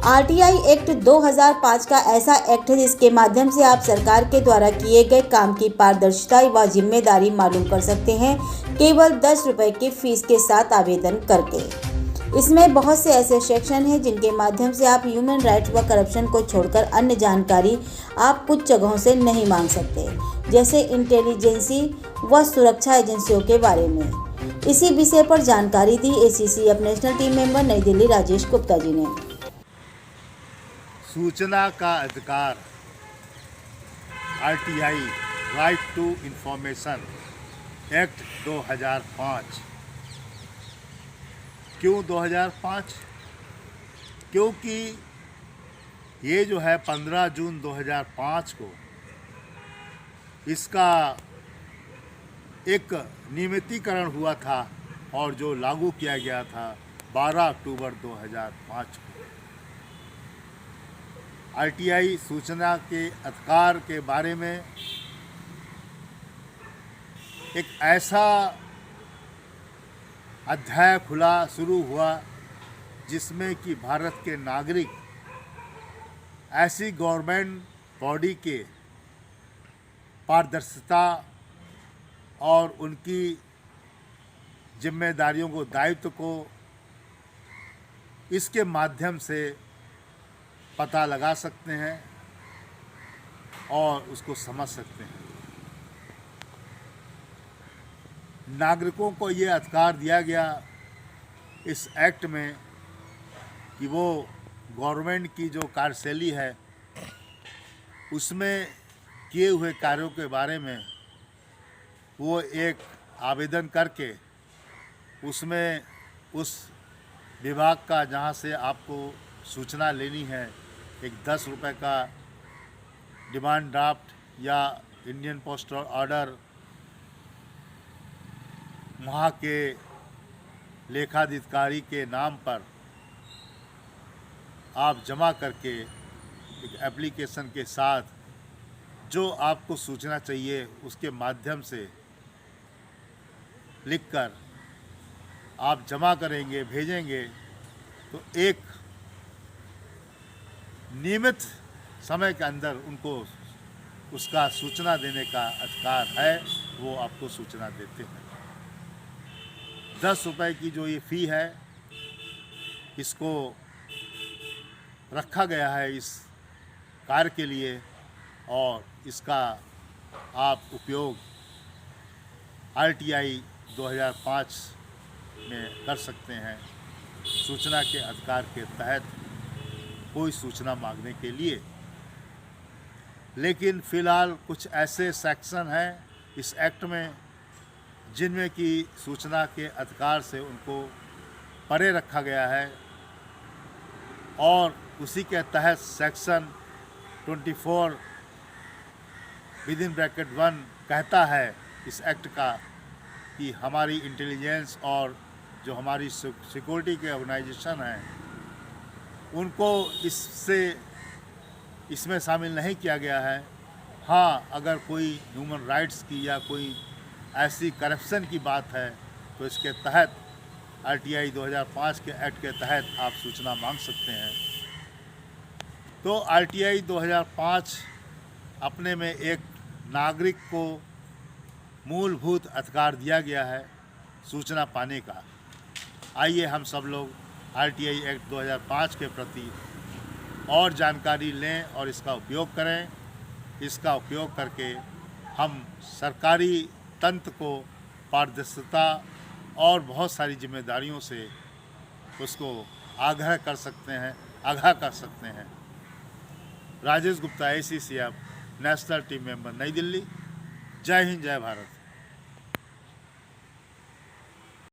RTI act 2005 का ऐसा act है जिसके माध्यम से आप सरकार के द्वारा किए गए काम की पारदर्शिता व जिम्मेदारी मालूम कर सकते हैं केवल 10 रुपए की फीस के साथ आवेदन करके। इसमें बहुत से ऐसे सेक्शन हैं जिनके माध्यम से आप ह्यूमन राइट्स व करप्शन को छोड़कर अन्य जानकारी आप कुछ जगहों से नहीं मांग सकते, जैसे इंटेलिजेंसी व सुरक्षा एजेंसियों के बारे में। इसी विषय पर जानकारी दी ACCF नेशनल टीम मेंबर नई दिल्ली राजेश गुप्ता जी ने। सूचना का अधिकार RTI right to information act 2005। क्यों 2005? क्योंकि ये जो है 15 जून 2005 को इसका एक नियमितीकरण हुआ था और जो लागू किया गया था 12 अक्टूबर 2005 को। RTI सूचना के अधिकार के बारे में एक ऐसा अध्याय शुरू हुआ जिसमें कि भारत के नागरिक ऐसी गवर्नमेंट बॉडी के पारदर्शिता और उनकी जिम्मेदारियों को, दायित्व को इसके माध्यम से पता लगा सकते हैं और उसको समझ सकते हैं। नागरिकों को ये अधिकार दिया गया इस एक्ट में कि वो गवर्नमेंट की जो कार्यशैली है उसमें किए हुए कार्यों के बारे में वो एक आवेदन करके उसमें उस विभाग का जहाँ से आपको सूचना लेनी है एक 10 रुपए का डिमांड ड्राफ्ट या इंडियन पोस्टल ऑर्डर वहाँ के लेखाधिकारी के नाम पर आप जमा करके एक एप्लीकेशन के साथ जो आपको सूचना चाहिए उसके माध्यम से लिखकर आप जमा करेंगे, भेजेंगे तो एक नियमित समय के अंदर उनको उसका सूचना देने का अधिकार है, वो आपको सूचना देते हैं। 10 रुपए की जो ये फ़ी है इसको रखा गया है इस कार्य के लिए और इसका आप उपयोग RTI 2005 में कर सकते हैं सूचना के अधिकार के तहत कोई सूचना मांगने के लिए। लेकिन फ़िलहाल कुछ ऐसे सेक्शन हैं इस एक्ट में जिनमें कि सूचना के अधिकार से उनको परे रखा गया है और उसी के तहत सेक्शन 24 (1) कहता है इस एक्ट का कि हमारी इंटेलिजेंस और जो हमारी सिक्योरिटी के ऑर्गेनाइजेशन हैं उनको इसमें शामिल नहीं किया गया है। हाँ, अगर कोई ह्यूमन राइट्स की या कोई ऐसी करप्शन की बात है तो इसके तहत RTI 2005 के एक्ट के तहत आप सूचना मांग सकते हैं। तो RTI 2005 अपने में एक नागरिक को मूलभूत अधिकार दिया गया है सूचना पाने का। आइए हम सब लोग RTI एक्ट 2005 के प्रति और जानकारी लें और इसका उपयोग करें। इसका उपयोग करके हम सरकारी तंत्र को पारदर्शिता और बहुत सारी जिम्मेदारियों से उसको आगाह कर सकते हैं। Rajesh Gupta, ACCF national team member, नई दिल्ली। जय हिंद, जय भारत।